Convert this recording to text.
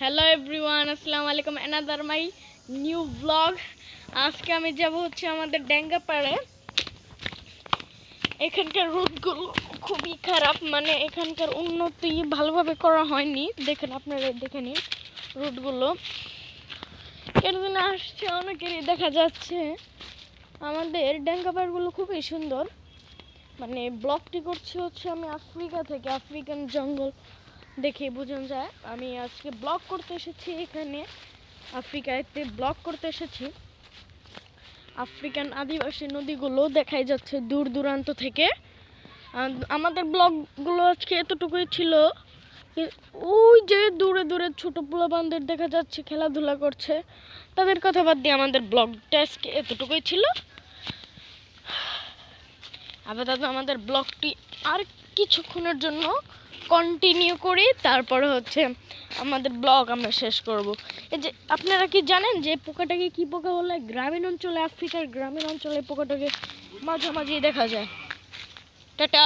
Hello everyone, আসসালামু আলাইকুম। Another my new blog. আজকে আমি যাব হচ্ছে আমাদের ডেঙ্গাপাড়ে। এখানকার রুটগুলো খুবই খারাপ, মানে এখানকার উন্নতি ভালোভাবে করা হয়নি। দেখেন, আপনারা দেখে নিন রুটগুলো কেন আসছে, অনেকেরই দেখা যাচ্ছে। আমাদের ডেঙ্গাপাড়গুলো খুবই সুন্দর। মানে ব্লগটি করছি হচ্ছে আমি আফ্রিকা থেকে, আফ্রিকান জঙ্গল দেখে বোঝা যায়। আমি আজকে ব্লগ করতে এসেছি এখানে আফ্রিকাতে, ব্লগ করতে এসেছি। আফ্রিকান আদিবাসী নদীগুলো দেখাই যাচ্ছে দূর দূরান্ত থেকে। আমাদের ব্লগগুলো আজকে এতটুকুই ছিল। ওই যে দূরে দূরে ছোট পোলাপানদের দেখা যাচ্ছে খেলাধুলা করছে, তাদের কথা বাদ দিয়ে আমাদের ব্লগটা আজকে এতটুকুই ছিল। আপাতত আমাদের ব্লগটি আর কিছুক্ষণের জন্য কন্টিনিউ করি, তারপরে হচ্ছে আমাদের ব্লগ আমরা শেষ করব। এই যে আপনারা কি জানেন যে পোকাটাকে কি পোকা বলে? গ্রামীণ অঞ্চলে, আফ্রিকার গ্রামীণ অঞ্চলে পোকাটাকে মাঝামাঝি দেখা যায়। টাটা।